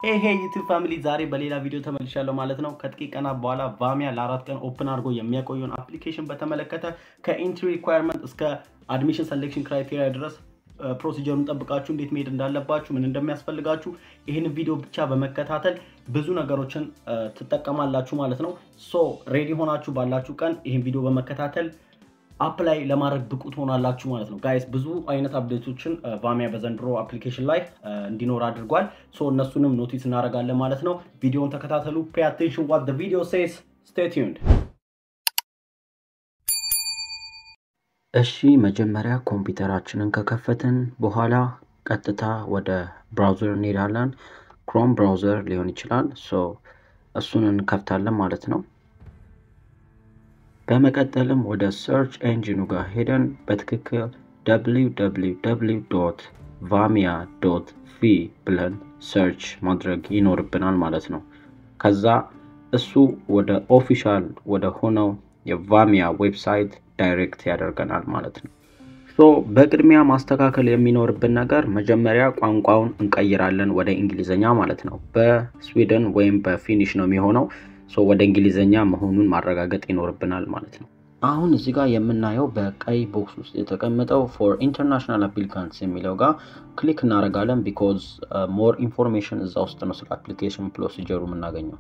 Hey YouTube family ዛሬ በሌላ ቪዲዮ ተመልሻለሁ ማለት ነው ከጥቂት ቀናት በኋላ ቫሚያ ለ4 ቀን ኦፕን አድርጎ የሚያቆየውን አፕሊኬሽን በተመለከተ ከኢንትሪ ሪኳየርመንት እስከ አድሚሽን ሴሌክሽን ክራይቴሪያ ድረስ ፕሮሲጀሩን ጠብቃችሁ እንዴት መሄድ እንዳለባችሁ ምን እንደሚያስፈልጋችሁ ይሄን ቪዲዮ ብቻ በመከታተል ብዙ ነገሮችን ትጠቀማላችሁ ማለት ነው ሶ ሬዲ ሆናችሁ ባላችሁ ቀን ይሄን ቪዲዮ በመከታተል apply ለማድረግ ብቁ ትሆናላችሁ ማለት ነው ጋይስ ብዙ አይነት አፕዴቶችን ቫሚያ በዘንድሮ አፕሊኬሽን ላይ እንዲኖር አድርጓል ሶ እነሱንም ኖቲስ እናደርጋለን ማለት ነው ቪዲዮውን ተከታተሉ pay attention what the video says stay tuned እሺ መጀመሪያ ኮምፒውተራችንን ከከፈትን በኋላ ቀጥታ ወደ ብራውዘር እንሄዳለን Chrome browser ሊሆን ይችላል ሶ እሱን እንከፍታለን ማለት ነው በመቀጠልም ወደ search engine ጋር ሄደን በትክክል www.vamia.fi ብለን search ማድረግ ይኖርብናል ማለት ነው ከዛ እሱ ወደ ኦፊሻል ወደ ሆነው የቫሚያ ዌብሳይት ዳይሬክት ያደርገናል ማለት ነው ሶ በቅድሚያ ማስተካከል የሚኖርብን ነገር መጀመሪያ ቋንቋውን እንቀይራለን ወደ እንግሊዘኛ ማለት ነው በስዊድን ወይም በፊኒሽ ነው የሚሆነው ሶ ወደ እንግሊዘኛ መሆኑን ማረጋገጥ ይኖርብናል ማለት ነው አሁን እዚህ ጋር የምናየው በቀይ ቦክስ ውስጥ የተቀመጠው for international applicants የሚለው ጋር ክሊክ እናደርጋለን because more information እዛ ውስጥ ነው ስለ application procedure የምናገኘው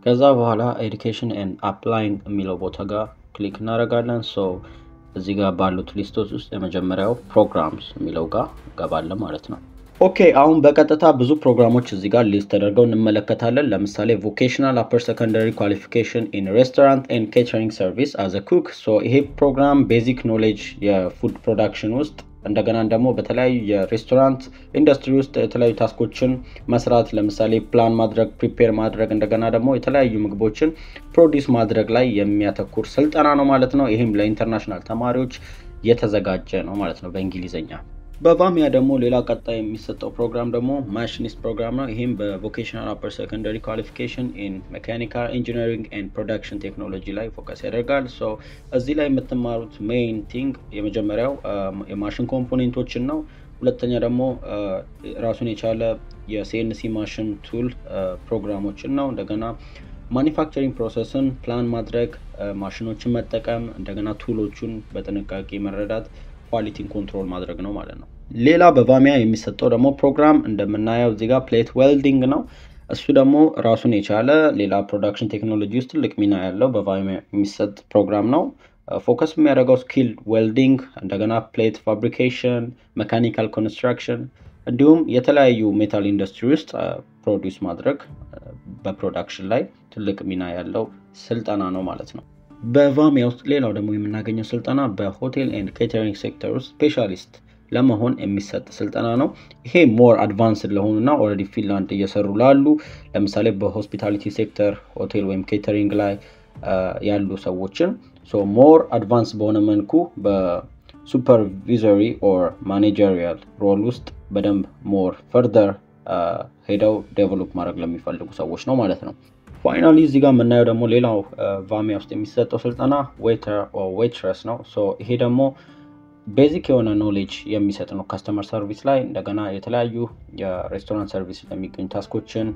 ከዛ በኋላ education and applying የሚለው ቦታ ጋር ክሊክ እናደርጋለን ሶ እዚህ ጋር ባሉት ሊስቶች ውስጥ የመጀመሪያው programs የሚለው ጋር ገባለን ማለት ነው ኦኬ አሁን በቀጥታ ብዙ ፕሮግራሞች እዚህ ጋር ሊስት ተደርገው እንመለከታለን ለምሳሌ vocational upper secondary qualification in restaurant and catering service as a cook so ይሄ ፕሮግራም basic knowledge የፉድ ፕሮዳክሽን ውስጥ እንደገና ደግሞ በተለያዩ የሬስቶራንት ኢንደስትሪ ውስጥ የተለያዩ ታስኮችን መስራት ለምሳሌ ፕላን ማድረግ ፕሪፔር ማድረግ እንደገና ደግሞ የተለያዩ ምግቦችን ፕሮዲዩስ ማድረግ ላይ የሚያተኩር ስልጠና ነው ማለት ነው ይሄም ለኢንተርናሽናል ተማሪዎች የተዘጋጀ ነው ማለት ነው በእንግሊዘኛ በቫሚያ ደግሞ ሌላ ቀጣይ የሚሰጠው ፕሮግራም ደግሞ ማሽኒስት ፕሮግራም ነው ይሄም በቮኬሽናል አፐር ሰከንደሪ ኳሊፊኬሽን ኢን ሜካኒካል ኢንጂነሪንግ ኤንድ ፕሮዳክሽን ቴክኖሎጂ ላይ ፎከስ ያደርጋል ሶ እዚህ ላይ የምትማሩት ሜይን ቲንግ የመጀመሪያው የማሽን ኮምፖኔንቶችን ነው ሁለተኛ ደግሞ ራሱን የቻለ የሲኤንሲ ማሽን ቱል ፕሮግራሞችን ነው እንደገና ማኒፋክቸሪንግ ፕሮሰስን ፕላን ማድረግ ማሽኖችን መጠቀም እንደገና ቱሎቹን በጥንቃቄ መረዳት ኳሊቲን ኮንትሮል ማድረግ ነው ማለት ነው ሌላ በቫሚያ የሚሰጠው ደግሞ ፕሮግራም እንደምናየው እዚህ ጋር ፕሌት ዌልዲንግ ነው እሱ ደግሞ ራሱን የቻለ ሌላ ፕሮዳክሽን ቴክኖሎጂ ውስጥ ትልቅ ሚና ያለው በቫሚያ የሚሰጥ ፕሮግራም ነው ፎከስ የሚያደርገው ስኪል ዌልዲንግ እንደገና ፕሌት ፋብሪኬሽን ሜካኒካል ኮንስትራክሽን እንዲሁም የተለያዩ ሜታል ኢንደስትሪ ውስጥ ፕሮዲዩስ ማድረግ በፕሮዳክሽን ላይ ትልቅ ሚና ያለው ስልጠና ነው ማለት ነው በቫሚያ ውስጥ ሌላው ደግሞ የምናገኘው ስልጠና በሆቴል ኤንድ ኬተሪንግ ሴክተር ውስጥ ስፔሻሊስት ለመሆን የሚሰጥ ስልጠና ነው ይሄ ሞር አድቫንስድ ለሆኑና ኦሬዲ ፊንላንድ እየሰሩ ላሉ ለምሳሌ በሆስፒታሊቲ ሴክተር ሆቴል ወይም ኬተሪንግ ላይ ያሉ ሰዎችን ሶ ሞር አድቫንስ በሆነ መልኩ በሱፐርቫይዘሪ ኦር ማኔጀሪያል ሮል ውስጥ በደንብ ሞር ፈርደር ሄደው ዴቨሎፕ ማድረግ ለሚፈልጉ ሰዎች ነው ማለት ነው ፋይናሊ እዚህ ጋር የምናየው ደግሞ ሌላው ቫሚያ ውስጥ የሚሰጠው ስልጠና ዌተር ኦር ዌትረስ ነው ሶ ይሄ ደግሞ ቤዚክ የሆነ ኖሌጅ የሚሰጥ ነው ካስተመር ሰርቪስ ላይ እንደገና የተለያዩ የሬስቶራንት ሰርቪስ ለሚገኙ ታስኮችን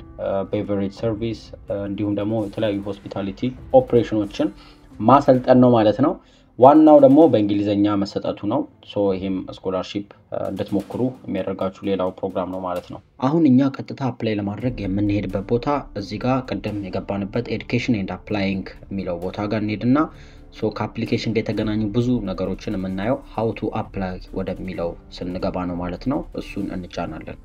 ቤቨሬጅ ሰርቪስ እንዲሁም ደግሞ የተለያዩ ሆስፒታሊቲ ኦፕሬሽኖችን ማሰልጠን ነው ማለት ነው ዋናው ደግሞ በእንግሊዘኛ መሰጠቱ ነው ሶ ይሄም ስኮላርሺፕ እንድትሞክሩ የሚያደርጋችሁ ሌላው ፕሮግራም ነው ማለት ነው አሁን እኛ ቀጥታ አፕላይ ለማድረግ የምንሄድበት ቦታ እዚህ ጋር ቀደም የገባንበት ኤዱኬሽን ኤንድ አፕላይንግ የሚለው ቦታ ጋር እንሄድና ሶ ከአፕሊኬሽን ጋር የተገናኙ ብዙ ነገሮችን የምናየው how to apply ወደሚለው ስንገባ ነው ማለት ነው እሱን እንጫናለን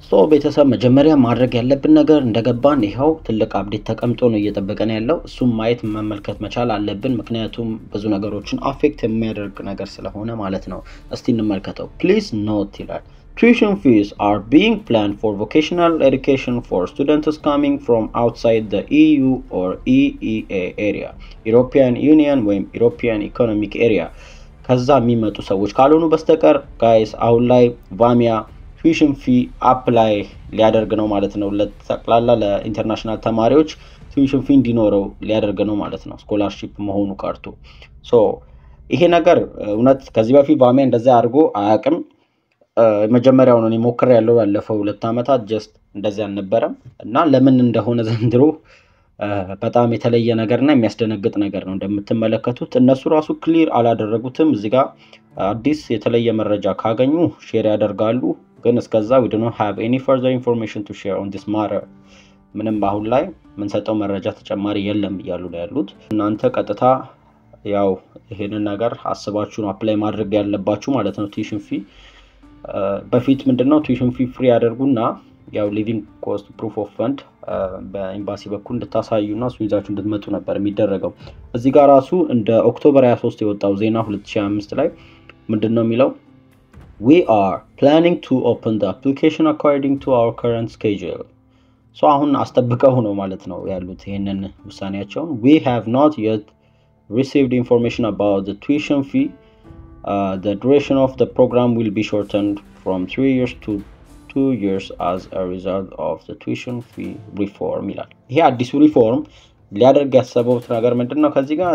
ሶ ቤተሰብ መጀመሪያ ማድረግ ያለብን ነገር እንደገባን ይሄው ትልቅ አፕዴት ተቀምጦ ነው እየተጠበቀን ያለው እሱም ማየት መመልከት መቻል አለብን ምክንያቱም ብዙ ነገሮችን አፌክት የሚያደርግ ነገር ስለሆነ ማለት ነው እስቲ እንመልከተው please note ይላል tuition fees are being planned for vocational education for students coming from outside the EU or EEA area European Union ወይም European Economic Area ከዛ የሚመጡ ሰዎች ካልሆኑ በስተቀር ጋይስ አሁን ላይ ቫሚያ tuition fee apply ሊያደርግ ነው ማለት ነው ለተጠቅላላ ለኢንተርናሽናል ተማሪዎች tuition fee እንዲኖረው ሊያደርግ ነው ማለት ነው ስኮላርሺፕ መሆኑ ቀርቶ ሶ ይሄ ነገር እውነት ከዚህ በፊት ቫሚያ እንደዛ አድርጎ አያቅም መጀመሪያው ነው ሞክሬ ያለው ባለፈው 2 አመታት ጀስት እንደዚህ አልነበረም እና ለምን እንደሆነ ዘንድሮ በጣም የተለየ ነገርና የሚያስደነግጥ ነገር ነው እንደምትመለከቱት እነሱ ራሱ ክሊር አላደረጉትም እዚህ ጋር አዲስ የተለየ መረጃ ካገኙ ሼር ያደርጋሉ ግን እስከዛ we do not have any further information to share on this matter ምንም አሁን ላይ ምን ሰጠው መረጃ ተጨማሪ የለም ይያሉ ላይ ያሉት እናንተ ቀጥታ ያው ይሄንን ነገር አስባችሁ ነው አፕላይ ማድረግ ያለባችሁ ማለት ነው ቱዊሽን ፊ በፊት ምንድነው ቱዊሽን ፊ ፍሪ ያደርጉና ያው ሊቪንግ ኮስት ፕሩፍ ኦፍ ፈንድ በኤምባሲ በኩል እንድታሳዩና ሱይዛችሁ እንድትመጡ ነበር የሚደረገው እዚህ ጋር ራሱ እንደ ኦክቶበር 23 የወጣው ዜና 2025 ላይ ምንድነው የሚለው we are planning to open the application according to our current schedule so አሁን አስተብቀው ነው ማለት ነው ያሉት ይሄንን ውሳኔያቸው we have not yet received information about the tuition fee the duration of the program will be shortened from 3 years to 2 years as a result of the tuition fee reform ይላል ይሄ አዲሱ ሪፎርም ሊያደርግ ያሰበው ነገር ምንድነው ከዚህ ጋር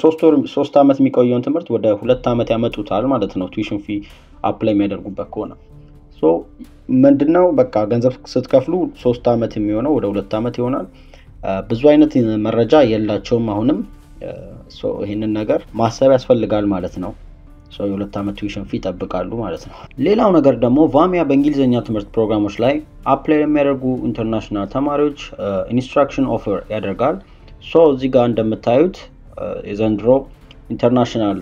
3 አመት የሚቆየውን ትምህርት ወደ 2 አመት ያመጡታል ማለት ነው tuition fee አፕላይ የሚያደርጉበት ከሆነ ሶ ምንድነው በቃ ገንዘብ ስትከፍሉ 3 አመት የሚሆነው ወደ 2 አመት ይሆናል ብዙ አይነት መረጃ የላቸውም አሁንም ሶ ይሄንን ነገር ማሰብ ያስፈልጋል ማለት ነው ሶ የ2 አመት tuition fee ተጠብቃሉ ማለት ነው ሌላው ነገር ደግሞ ቫሚያ በእንግሊዘኛ ትምህርት ፕሮግራሞች ላይ አፕላይ የሚያደርጉ ኢንተርናሽናል ተማሪዎች ኢንስትራክሽን ኦፈር ያደርጋል ሶ እዚህ ጋር እንደምታዩት የዘንድሮ ኢንተርናሽናል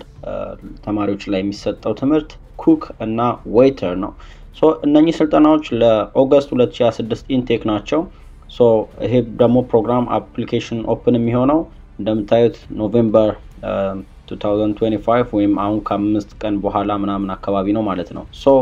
ተማሪዎች ላይ የሚሰጠው ትምህርት ኩክ እና ዌይተር ነው ሶ እነኚህ ስልጠናዎች ለኦገስት 2026 ኢንቴክ ናቸው ሶ ይሄ ደግሞ ፕሮግራም አፕሊኬሽን ኦፕን የሚሆነው እንደምታዩት ኖቬምበር 2025 ወይም አሁን ከ5 ቀን በኋላ ምናምን አካባቢ ነው ማለት ነው ሶ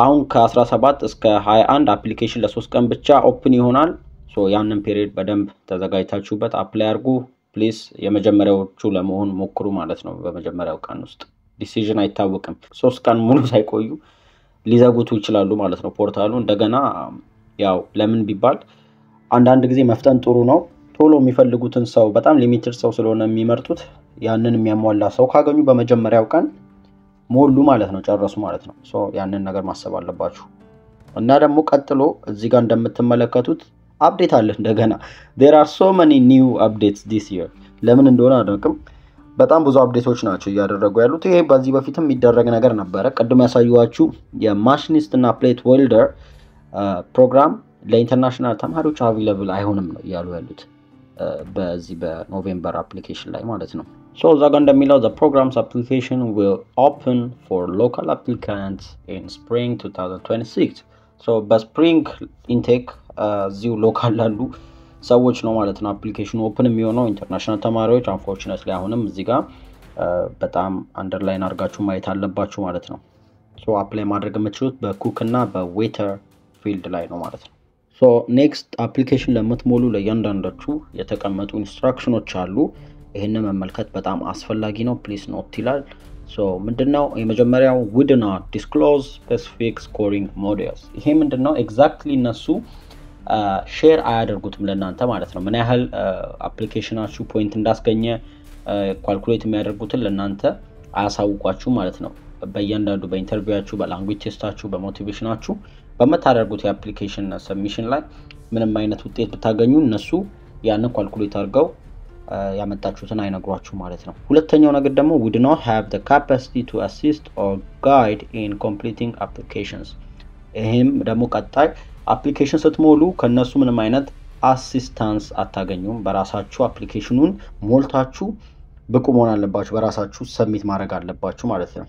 አሁን ከ17 እስከ 21 አፕሊኬሽን ለ3 ቀን ብቻ ኦፕን ይሆናል ሶ ያንን ፔሪድ በደንብ ተዘጋጅታችሁበት አፕላይ አድርጉ ፕሊዝ የመጀመሪያዎቹ ለመሆን ሞክሩ ማለት ነው በመጀመሪያው ቀን ውስጥ ዲሲዥን አይታወቅም 3 ቀን ሙሉ ሳይቆዩ ሊዘጉቱ ይችላሉ ማለት ነው ፖርታሉ እንደገና ያው ለምን ቢባል አንዳንድ ጊዜ መፍጠን ጥሩ ነው ቶሎ የሚፈልጉትን ሰው በጣም ሊሚትድ ሰው ስለሆነ የሚመርጡት ያንን የሚያሟላ ሰው ካገኙ በመጀመሪያው ቀን ሞሉ ማለት ነው ጨረሱ ማለት ነው ሶ ያንን ነገር ማሰብ አለባችሁ እና ደግሞ ቀጥሎ እዚህ ጋር እንደምትመለከቱት አፕዴት አለ እንደገና there are so many new updates this year ለምን እንደሆነ አደረቅም በጣም ብዙ አፕዴቶች ናቸው ያደረጉ ያሉት ይሄ በዚህ በፊትም የሚደረግ ነገር ነበር ቀድም ያሳዩዋችሁ የማሽኒስት እና ፕሌት ዌልደር ፕሮግራም ለኢንተርናሽናል ተማሪዎች አቬሌብል አይሆንም ነው ያሉ ያሉት በዚህ በኖቬምበር አፕሊኬሽን ላይ ማለት ነው so እዛ ጋር እንደሚለው the program's application will open for local applicants in spring 2026 so በስፕሪንግ ኢንቴክ እዚሁ ሎካል ላሉ ሰዎች ነው ማለት ነው አፕሊኬሽኑ ኦፕን የሚሆነው ኢንተርናሽናል ተማሪዎች unfortunately አሁንም እዚህ ጋር በጣም አንደርላይን አድርጋችሁ ማየት አለባችሁ ማለት ነው ሶ አፕላይ ማድረግ የምትችሉት በኩክ እና በዌተር ፊልድ ላይ ነው ማለት ነው ሶ ኔክስት አፕሊኬሽን ለምትሞሉ ለእያንዳንዳችሁ የተቀመጡ ኢንስትራክሽኖች አሉ ይሄንን መመልከት በጣም አስፈላጊ ነው ፕሊዝ ኖት ይላል ሶ ምንድነው የመጀመሪያው we do not disclose specific scoring models ይሄ ምንድነው ኤግዛክትሊ እነሱ ሼር አያደርጉትም ለእናንተ ማለት ነው ምን ያህል አፕሊኬሽናችሁ ፖይንት እንዳስገኘ ካልኩሌት የሚያደርጉትን ለእናንተ አያሳውቋችሁ ማለት ነው በእያንዳንዱ በኢንተርቪዋችሁ በላንጉዌጅ ቴስታችሁ በሞቲቬሽናችሁ በመታደርጉት የአፕሊኬሽን ሰብሚሽን ላይ ምንም አይነት ውጤት ብታገኙ እነሱ ያንን ካልኩሌት አድርገው ያመጣችሁትን አይነግሯችሁ ማለት ነው ሁለተኛው ነገር ደግሞ we do not have the capacity to assist or guide in completing applications ይሄም ደግሞ ቀጣይ አፕሊኬሽን ስትሞሉ ከነሱ ምንም አይነት አሲስታንስ አታገኙም በራሳችሁ አፕሊኬሽኑን ሞልታችሁ ብቁ መሆን አለባችሁ በራሳችሁ ሰብሚት ማድረግ አለባችሁ ማለት ነው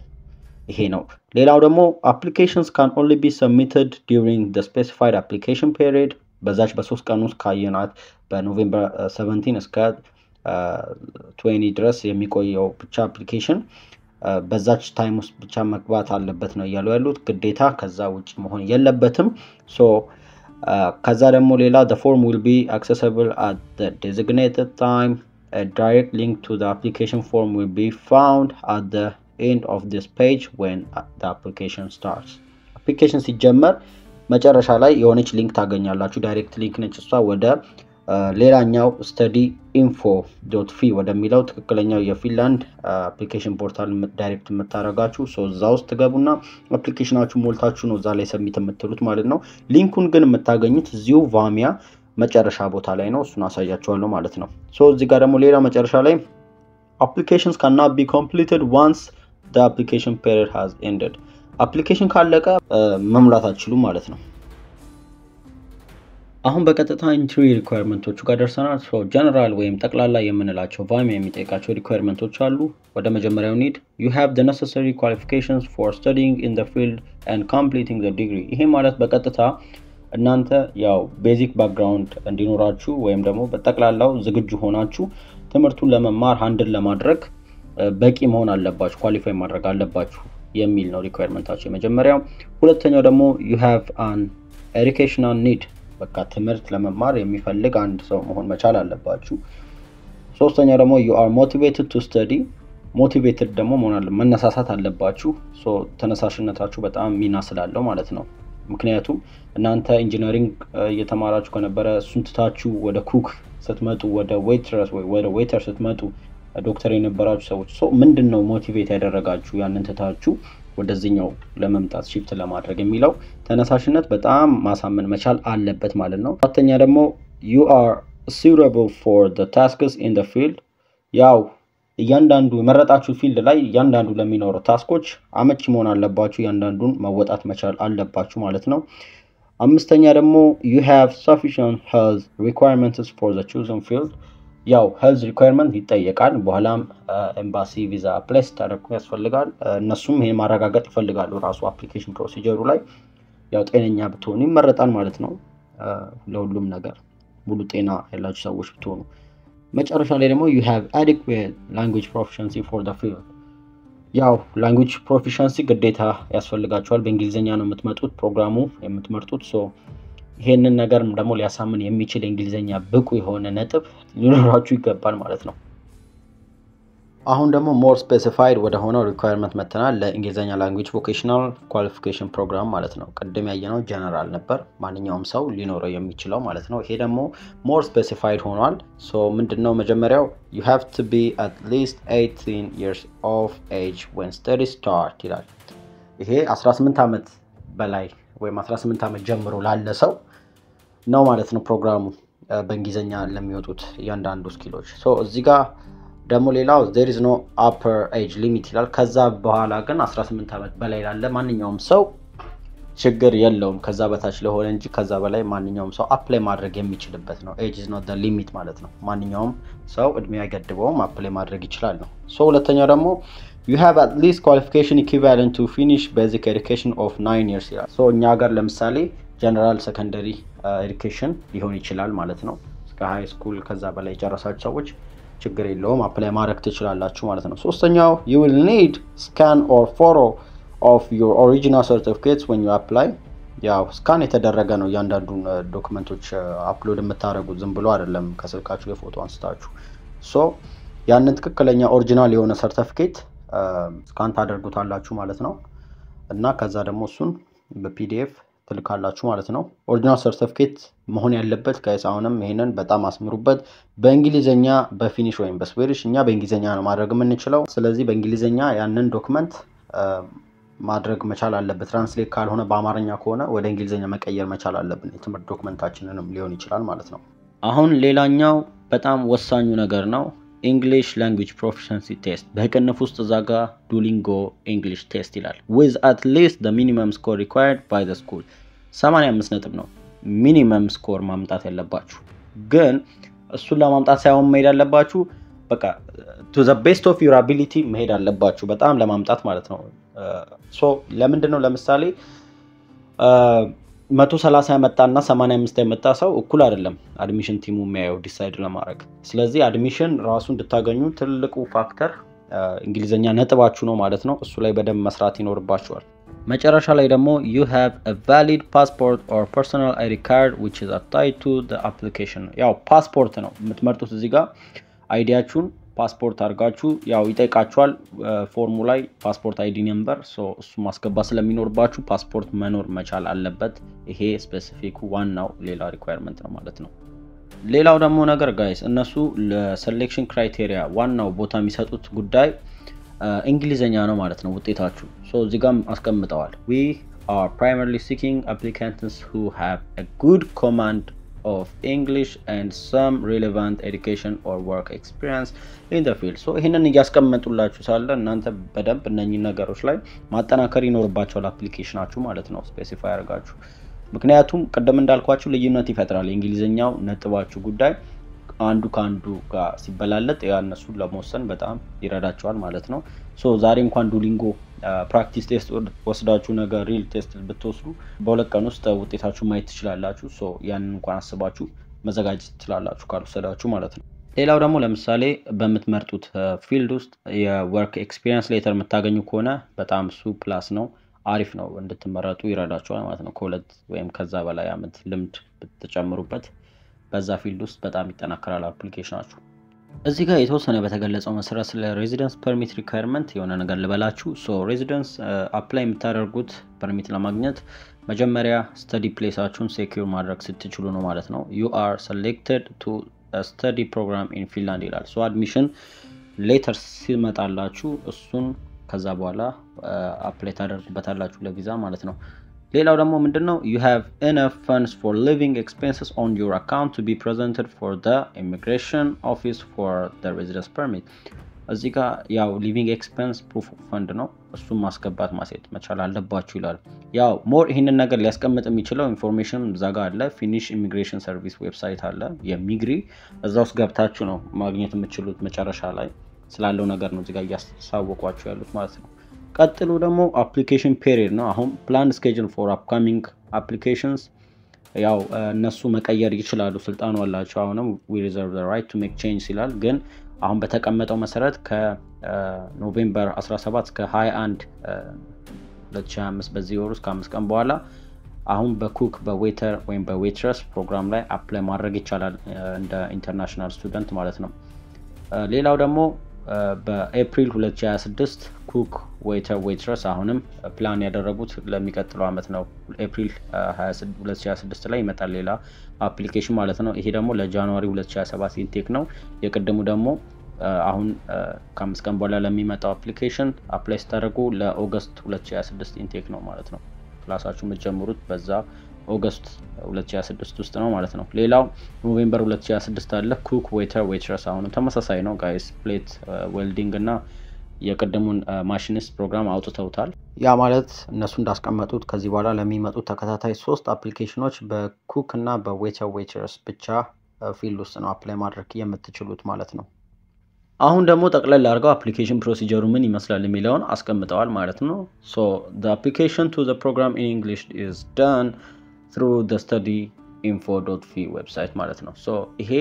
ይሄ ነው ሌላው ደግሞ applications can only be submitted during the specified application period በዛች በ3 ቀን ውስጥ ካየናት በኖቬምበር 17 እስከ 20 ድረስ የሚቆየው ብቻ አፕሊኬሽን በዛች ታይም ውስጥ ብቻ መግባት አለበት ነው ያሉት ግዴታ ከዛ ውጪ መሆን የለበትም ሶ ከዛ ደግሞ ሌላ the form will be accessible at the designated time a direct link to the application form will be found at the end of this page when the application starts application ሲጀመር መጨረሻ ላይ የሆነች ሊንክ ታገኛላችሁ ዳይሬክት ሊንክ ነች እሷ ወደ ሌላኛው studyinfo.fi ወደሚለው ትክክለኛው የፊንላንድ አፕሊኬሽን ፖርታል ዳይሬክት የምታረጋችሁ እዛ ውስጥ ትገቡና አፕሊኬሽናችሁ ሞልታችሁ ነው እዛ ላይ ሰብሚት የምትሉት ማለት ነው። ሊንኩን ግን የምታገኙት እዚሁ ቫሚያ መጨረሻ ቦታ ላይ ነው። እሱን አሳያችኋለሁ ማለት ነው። እዚህ ጋር ደግሞ ሌላ መጨረሻ ላይ applications cannot be completed once the application period has ended አፕሊኬሽን ካለቀ መሙላት አትችሉም ማለት ነው። አሁን በቀጥታ ኢንትሪ ሪኳየርመንቶቹ ጋር ደርሰናል። ጀነራል ወይም ጠቅላላ የምንላቸው ቫሚያ የሚጠይቃቸው ሪኳየርመንቶች አሉ። ወደ መጀመሪያው need you have the necessary qualifications for studying in the field and completing the degree ይሄ ማለት በቀጥታ እናንተ ያው ቤዚክ ባክግራውንድ እንዲኖራችሁ ወይም ደግሞ በጠቅላላው ዝግጁ ሆናችሁ ትምህርቱን ለመማር ሃንድል ለማድረግ በቂ መሆን አለባችሁ ኳሊፋይ ማድረግ አለባችሁ የሚል ነው ሪኳየርመንታችሁ የመጀመሪያው። ሁለተኛው ደግሞ you have an educational need በቃ ትምህርት ለመማር የሚፈልግ አንድ ሰው መሆን መቻል አለባችሁ። ሶስተኛው ደግሞ you are motivated to study motivated ደግሞ መነሳሳት አለባችሁ። ተነሳሽነታችሁ በጣም ሚና ስላለው ማለት ነው። ምክንያቱም እናንተ ኢንጂነሪንግ እየተማራችሁ ከነበረ እሱን ትታችሁ ወደ ኩክ ስትመጡ ወደ ዌይትረስ ወይ ወደ ዌይተር ስትመጡ ዶክተር የነበራችሁ ሰዎች ምንድነው ሞቲቬት ያደረጋችሁ ያንን ትታችሁ ወደዚህኛው ለመምጣት shift ለማድረግ የሚለው ተነሳሽነት በጣም ማሳመን መቻል አለበት ማለት ነው። አራተኛ ደግሞ you are suitable for the tasks in the field ያው እያንዳንዱ የመረጣችሁ ፊልድ ላይ እያንዳንዱ ለሚኖሩ ታስኮች አመቺ መሆን አለባችሁ እያንዳንዱን መወጣት መቻል አለባችሁ ማለት ነው። አምስተኛ ደግሞ you have sufficient health requirements for the chosen field ያው health requirement ይጠየቃል። በኋላም ኤምባሲ ቪዛ አፕላይ ታደርጉ ያስፈልጋል። እነሱም ይሄን ማረጋገጥ ይፈልጋሉ ራሱ አፕሊኬሽን ፕሮሲጀሩ ላይ ያው ጤነኛ ብትሆኑ ይመረጣል ማለት ነው። ለሁሉም ነገር ሙሉ ጤና ያላችሁ ሰዎች ብትሆኑ። መጨረሻ ላይ ደግሞ you have adequate language proficiency for the field ያው language proficiency ግዴታ ያስፈልጋችኋል። በእንግሊዘኛ ነው የምትመጡት ፕሮግራሙ የምትመርጡት ይሄንን ነገር ደግሞ ሊያሳምን የሚችል እንግሊዘኛ ብቁ የሆነ ነጥብ ሊኖራችሁ ይገባል ማለት ነው። አሁን ደግሞ more specified ወደ ሆነው requirement መተናል ለእንግሊዘኛ language vocational qualification program ማለት ነው። ቀደም ያየነው ጀነራል ነበር ማንኛውም ሰው ሊኖረው የሚችለው ማለት ነው። ይሄ ደግሞ more specified ሆኗል። ምንድነው መጀመሪያው you have to be at least 18 years of age when studies start ይላል። ይሄ 18 ዓመት በላይ ወይም 18 ዓመት ጀምሮ ላለ ሰው ነው ማለት ነው ፕሮግራሙ በእንግሊዘኛ ለሚወጡት ያንዳንዱ ስኪሎች። እዚህ ጋር ደግሞ ሌላው there is no upper age limit ይላል። ከዛ በኋላ ግን 18 ዓመት በላይ ላለ ማንኛውም ሰው ችግር የለውም ከዛ በታች ለሆነ እንጂ ከዛ በላይ ማንኛውም ሰው አፕላይ ማድረግ የሚችልበት ነው። age is not the limit ማለት ነው። ማንኛውም ሰው እድሜ አይገድበውም አፕላይ ማድረግ ይችላል ነው። ሁለተኛው ደግሞ you have at least qualification equivalent to finish basic education of 9 years ይላል። እኛ ሀገር ለምሳሌ ጀነራል ሰከንደሪ ኤዱኬሽን ሊሆን ይችላል ማለት ነው። እስከ ሃይ ስኩል ከዛ በላይ ጨረሳችሁ ሰዎች ችግር የለውም አፕላይ ማድረግ ትችላላችሁ ማለት ነው። ሶስተኛው you will need scan or photo of your original certificates when you apply ያው ስካን የተደረገ ነው ያንዳንዱን ዶክመንቶች አፕሎድ የምታረጉት ዝም ብሎ አይደለም ከስልካችሁ ላይ ፎቶ አንስታችሁ ያንን ትክክለኛ ኦሪጂናል የሆነ ሰርቲፊኬት ስካን ታደርጉታላችሁ ማለት ነው። እና ከዛ ደግሞ እሱን በፒዲኤፍ ትልካላችሁ ማለት ነው። ኦሪጂናል ሰርቲፊኬት መሆን ያለበት ጋይስ አሁንም ይሄንን በጣም አስምሩበት። በእንግሊዘኛ በፊኒሽ ወይም በስዊዲሽ እኛ በእንግሊዘኛ ነው ማድረግ የምንችለው። ስለዚህ በእንግሊዘኛ ያንን ዶክመንት ማድረግ መቻል አለበት። ትራንስሌት ካልሆነ በአማርኛ ከሆነ ወደ እንግሊዘኛ መቀየር መቻል አለብን። የትምህርት ዶክመንታችንንም ሊሆን ይችላል ማለት ነው። አሁን ሌላኛው በጣም ወሳኙ ነገር ነው English language proficiency test በቅንፍ ውስጥ ዛጋ Duolingo English test ይላል with at least the minimum score required by the school 85 ነጥብ ነው ሚኒመም ስኮር ማምጣት ያለባችሁ። ግን እሱን ለማምጣት ሳይሆን መሄድ ያለባችሁ በቃ to the best of your ability መሄድ አለባችሁ በጣም ለማምጣት ማለት ነው። ለምንድነው ለምሳሌ 130 ያመጣና 85 ያመጣ ሰው እኩል አይደለም አድሚሽን ቲሙ የሚያየው ዲሳይድ ለማድረግ። ስለዚህ አድሚሽን ራሱ እንድታገኙ ትልቁ ፋክተር እንግሊዘኛ ነጥባችሁ ነው ማለት ነው። እሱ ላይ በደንብ መስራት ይኖርባችኋል። መጨረሻ ላይ ደግሞ you have a valid passport or personal ID card which is attached to the application ያው ፓስፖርት ነው የምትመርጡት እዚህ ጋር አይዲያችሁን ፓስፖርት አድርጋችሁ ያው ይጠይቃችኋል ፎርሙ ላይ ፓስፖርት አይዲ ነምበር እሱ ማስገባት ስለሚኖርባችሁ ፓስፖርት መኖር መቻል አለበት። ይሄ ስፔሲፊክ ዋናው ሌላ ሪኳየርመንት ነው ማለት ነው። ሌላው ደግሞ ነገር ጋይስ እነሱ ለሴሌክሽን ክራይቴሪያ ዋናው ቦታ የሚሰጡት ጉዳይ እንግሊዘኛ ነው ማለት ነው ውጤታችሁ ሶ እዚህ ጋር አስቀምጠዋል we are primarily seeking applicants who have a good command of English and some relevant education or work experience in the field so ይሄንን ያስቀምጡላችሁ ሳለ እናንተ በደንብ እነኚህ ነገሮች ላይ ማጠናከር ይኖርባችኋል አፕሊኬሽናችሁ ማለት ነው ስፔሲፋይ አድርጋችሁ ምክንያቱም ቀደም እንዳልኳችሁ ልዩነት ይፈጥራል እንግሊዘኛው ነጥባችሁ ጉዳይ አንዱ ካንዱ ጋር ሲበላለጥ ያነሱ ለመወሰን በጣም ይረዳቸዋል ማለት ነው ሶ ዛሬ እንኳን ዱሊንጎ ፕራክቲስ ቴስት ወስዳችሁ ነገር ሪል ቴስት ብትወስዱ በሁለት ቀን ውስጥ ውጤታችሁ ማየት ትችላላችሁ ሶ ያንን እንኳን አስባችሁ መዘጋጀት ትችላላችሁ ካልወሰዳችሁ ማለት ነው ሌላው ደግሞ ለምሳሌ በመትመርጡት ፊልድ ውስጥ የወርክ ኤክስፒሪየንስ ሌተር የምታገኙ ከሆነ በጣም ሱ ፕላስ ነው አሪፍ ነው እንድትመረጡ ይረዳችኋል ማለት ነው ከሁለት ወይም ከዛ በላይ አመት ልምድ ብትጨምሩበት በዛ ፊልድ ውስጥ በጣም ይጠናከራል አፕሊኬሽናችሁ እዚህ ጋር የተወሰነ በተገለጸው መሰረት ስለ ሬዚደንስ ፐርሚት ሪኳየርመንት የሆነ ነገር ልበላችሁ ሶ ሬዚደንስ አፕላይ የምታደርጉት ፐርሚት ለማግኘት መጀመሪያ ስተዲ ፕሌሳችሁን ሴኩር ማድረግ ስትችሉ ነው ማለት ነው you are selected to a study program in Finland ይላል ሶ አድሚሽን ሌተር ሲመጣላችሁ እሱን ከዛ በኋላ አፕላይ ታደርጉበታላችሁ ለቪዛ ማለት ነው ሌላው ደግሞ ምንድነው you have enough funds for living expenses on your account to be presented for the immigration office for the residence permit እዚህ ጋር ያው living expense proof of fund ነው እሱን ማስገባት ማስየት መቻል አለባችሁ ይላል ያው ሞር ይሄንን ነገር ሊያስቀምጥ የሚችለው ኢንፎርሜሽን እዛ ጋር አለ ፊኒሽ ኢሚግሬሽን ሰርቪስ ዌብሳይት አለ የሚግሪ እዛው ገብታችሁ ነው ማግኘት የምትችሉት መጨረሻ ላይ ስላለው ነገር ነው እዚህ ጋር ያሳወቋችሁ ያሉት ማለት ነው ቀጥሎ ደግሞ አፕሊኬሽን ፔሪድ ነው አሁን ፕላን ስኬጁል ፎር አፕካሚንግ አፕሊኬሽንስ ያው እነሱ መቀየር ይችላሉ ስልጣኑ አላቸው አሁንም we reserve the right to make change ይላል ግን አሁን በተቀመጠው መሰረት ከኖቬምበር 17 እስከ 21 2025 በዚህ ወር እስከ 5 ቀን በኋላ አሁን በኩክ በዌተር ወይም በዌትረስ ፕሮግራም ላይ አፕላይ ማድረግ ይቻላል እንደ ኢንተርናሽናል ስቱደንት ማለት ነው ሌላው ደግሞ በኤፕሪል 2026 ኩክ ዌተር ዌትረስ አሁንም ፕላን ያደረጉት ለሚቀጥለው አመት ነው ኤፕሪል 2026 ላይ ይመጣል ሌላ አፕሊኬሽን ማለት ነው ይሄ ደግሞ ለጃንዋሪ 2027 ኢንቴክ ነው የቀደሙ ደግሞ አሁን ከ5 ቀን በኋላ ለሚመጣው አፕሊኬሽን አፕላይ ስታደርጉ ለኦገስት 2026 ኢንቴክ ነው ማለት ነው ክላሳችሁ የምትጀምሩት በዛ ኦገስት 2026 ውስጥ ነው ማለት ነው ሌላው ኖቬምበር 2026 አለ ኩክ ዌተር ዌትረስ አሁን ተመሳሳይ ነው ጋይስ ፕሌት ዌልዲንግ እና የቀደሙን ማሽኒስት ፕሮግራም አውጥተውታል ያ ማለት እነሱ እንዳስቀመጡት ከዚህ በኋላ ለሚመጡት ተከታታይ 3 አፕሊኬሽኖች በኩክ እና በዌተር ዌትረስ ብቻ ፊልድ ውስጥ ነው አፕላይ ማድረግ የምትችሉት ማለት ነው አሁን ደግሞ ጠቅለል አድርገው አፕሊኬሽን ፕሮሲጀሩ ምን ይመስላል የሚለውን አስቀምጠዋል ማለት ነው so the application to the program in English is done through the studyinfo.fi website ማለት ነው so ይሄ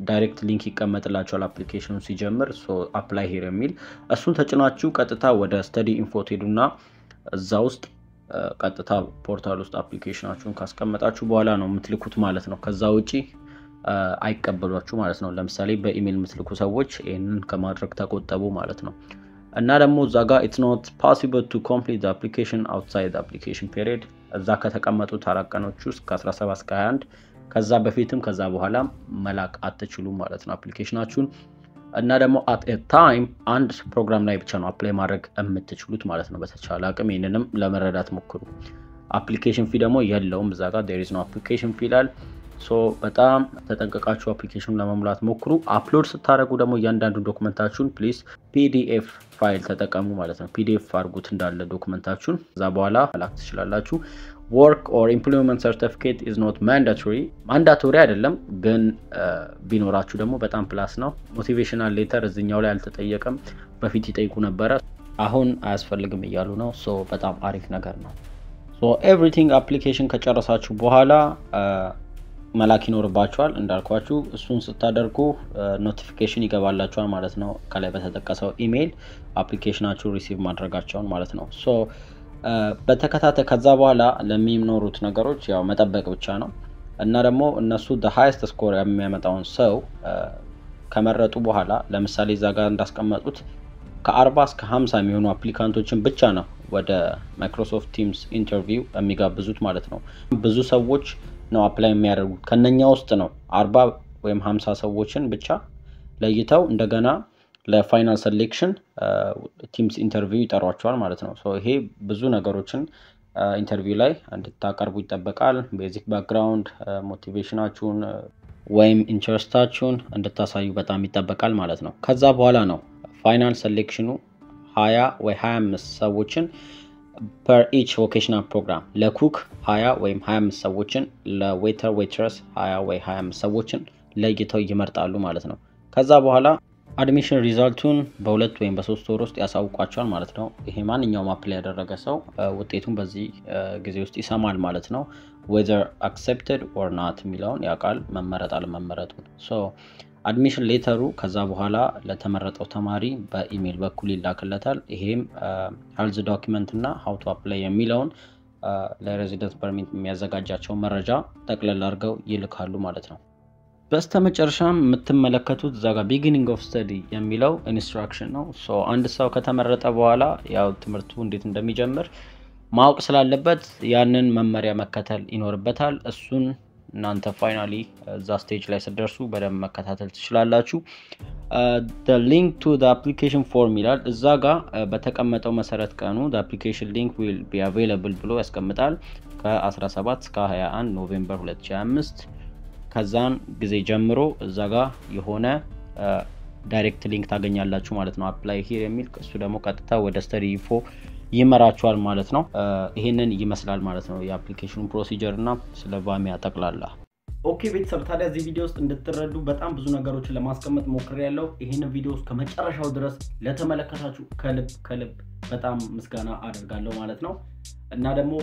ዳይሬክት ሊንክ ይቀመጥላችኋል አፕሊኬሽኑ ሲጀምር so apply here የሚል እሱን ተጭናችሁ ቀጥታ ወደ studyinfo ትሄዱና እዛ ውስጥ ቀጥታ ፖርታል ውስጥ አፕሊኬሽናችሁን ካስቀመጣችሁ በኋላ ነው የምትልኩት ማለት ነው ከዛ ውጪ አይቀበሏችሁ ማለት ነው ለምሳሌ በኢሜል የምትልኩ ሰዎች ይሄንን ከማድረግ ተቆጠቡ ማለት ነው እና ደግሞ እዛጋ it's not possible to complete the application outside the application period እዛ ከተቀመጡት አራቀኖች ውስጥ ከ17 እስከ 21 ከዛ በፊትም ከዛ በኋላ መላክ አትችሉ ማለት ነው አፕሊኬሽናችሁን እና ደግሞ at a time አንድ ፕሮግራም ላይ ብቻ ነው አፕላይ ማድረግ የምትችሉት ማለት ነው በተቻለ አቅም ይሄንንም ለመረዳት ሞክሩ አፕሊኬሽን ፊ ደግሞ የለውም እዛጋ there is no application fee ይላል ሶ በጣም ተጠንቀቃችሁ አፕሊኬሽኑን ለመሙላት ሞክሩ አፕሎድ ስታደርጉ ደግሞ እያንዳንዱ ዶክመንታችሁን ፕሊዝ ፒዲኤፍ ፋይል ተጠቀሙ ማለት ነው ፒዲኤፍ አድርጉት እንዳለ ዶክመንታችሁን ከዛ በኋላ መላክ ትችላላችሁ work or employment certificate is not mandatory አይደለም ግን ቢኖራችሁ ደግሞ በጣም ፕላስ ነው ሞቲቬሽናል ሌተር እዚህኛው ላይ አልተጠየቀም በፊት ይጠይቁ ነበር አሁን አያስፈልግም እያሉ ነው ሶ በጣም አሪፍ ነገር ነው ሶ ኤቭሪቲንግ አፕሊኬሽን ከጨረሳችሁ በኋላ መላክ ይኖርባችኋል እንዳልኳችሁ እሱን ስታደርጉ ኖቲፊኬሽን ይገባላችኋል ማለት ነው ከላይ በተጠቀሰው ኢሜል አፕሊኬሽናችሁ ሪሲቭ ማድረጋቸውን ማለት ነው ሶ በተከታታይ ከዛ በኋላ ለሚኖሩት ነገሮች ያው መጠበቅ ብቻ ነው እና ደግሞ እነሱ the highest score የሚያመጣውን ሰው ከመረጡ በኋላ ለምሳሌ እዛ ጋር እንዳስቀመጡት ከ40 እስከ 50 የሚሆኑ አፕሊካንቶችን ብቻ ነው ወደ ማይክሮሶፍት ቲምስ ኢንተርቪው የሚጋብዙት ማለት ነው ብዙ ሰዎች ነው አፕላይ የሚያደርጉት። ከነኛ ውስጥ ነው 40 ወይም 50 ሰዎችን ብቻ ለይተው እንደገና ለፋይናል ሴሌክሽን ቲምስ ኢንተርቪው ይጠሯቸዋል ማለት ነው። ሶ ይሄ ብዙ ነገሮችን ኢንተርቪው ላይ እንድታቀርቡ ይጠበቃል። ቤዚክ ባክግራውንድ፣ ሞቲቬሽናችሁን ወይም ኢንትረስታችሁን እንድታሳዩ በጣም ይጠበቃል ማለት ነው። ከዛ በኋላ ነው ፋይናል ሴሌክሽኑ 20 ወይ 25 ሰዎችን per each vocational program ለኩክ 20 ወይም 25 ሰዎችን፣ ለዌተር ዌትረስ 20 ወይ 25 ሰዎችን ለይተው ይመርጣሉ ማለት ነው። ከዛ በኋላ አድሚሽን ሪዛልቱን በ2 ወይም በ3 ወር ውስጥ ያሳውቋቸዋል ማለት ነው። ይሄ ማንኛውም አፕላይ ያደረገ ሰው ውጤቱን በዚህ ጊዜ ውስጥ ይሰማል ማለት ነው። whether accepted or not የሚለውን ያውቃል፣ መመረጥ አለመመረጡን። ሶ አድሚሽን ሌተሩ ከዛ በኋላ ለተመረጠው ተማሪ በኢሜል በኩል ይላክለታል። ይሄም ሄልዝ ዶክመንት እና how to apply የሚለውን ለሬዚደንስ ፐርሚት የሚያዘጋጃቸው መረጃ ጠቅለል አድርገው ይልካሉ ማለት ነው። በስተመጨረሻም የምትመለከቱት እዛ ጋር ቢጊኒንግ ኦፍ ስተዲ የሚለው ኢንስትራክሽን ነው። ሶ አንድ ሰው ከተመረጠ በኋላ ያው ትምህርቱ እንዴት እንደሚጀምር ማወቅ ስላለበት ያንን መመሪያ መከተል ይኖርበታል። እሱን እናንተ ፋይናሊ እዛ ስቴጅ ላይ ስትደርሱ በደንብ መከታተል ትችላላችሁ። the link to the application form ይላል እዛ ጋር በተቀመጠው መሰረት ቀኑ the application link will be available ብሎ ያስቀምጣል። ከ17 እስከ 21 ኖቬምበር 2025 ከዛን ጊዜ ጀምሮ እዛ ጋር የሆነ ዳይሬክት ሊንክ ታገኛላችሁ ማለት ነው፣ አፕላይ ሂር የሚል። እሱ ደግሞ ቀጥታ ወደ ስተዲ ኢንፎ ይመራችኋል ማለት ነው። ይሄንን ይመስላል ማለት ነው የአፕሊኬሽኑ ፕሮሲጀር እና ስለ ቫሚያ ጠቅላላ። ኦኬ ቤተሰብ፣ ታዲያ እዚህ ቪዲዮ ውስጥ እንድትረዱ በጣም ብዙ ነገሮችን ለማስቀመጥ ሞክሬያለሁ። ይሄንን ቪዲዮ እስከ መጨረሻው ድረስ ለተመለከታችሁ ከልብ በጣም ምስጋና አደርጋለሁ ማለት ነው። እና ደግሞ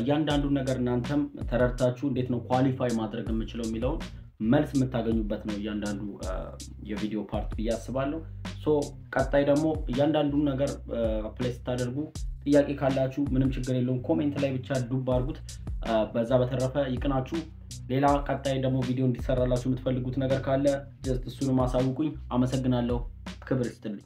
እያንዳንዱ ነገር እናንተም ተረድታችሁ እንዴት ነው ኳሊፋይ ማድረግ የምችለው የሚለውን መልስ የምታገኙበት ነው እያንዳንዱ የቪዲዮ ፓርት ብዬ አስባለሁ። ሶ ቀጣይ ደግሞ እያንዳንዱ ነገር አፕላይ ስታደርጉ ጥያቄ ካላችሁ ምንም ችግር የለውም፣ ኮሜንት ላይ ብቻ ዱብ አድርጉት። በዛ በተረፈ ይቅናችሁ። ሌላ ቀጣይ ደግሞ ቪዲዮ እንዲሰራላችሁ የምትፈልጉት ነገር ካለ ጀስት እሱንም አሳውቁኝ። አመሰግናለሁ። ክብር ይስጥልኝ።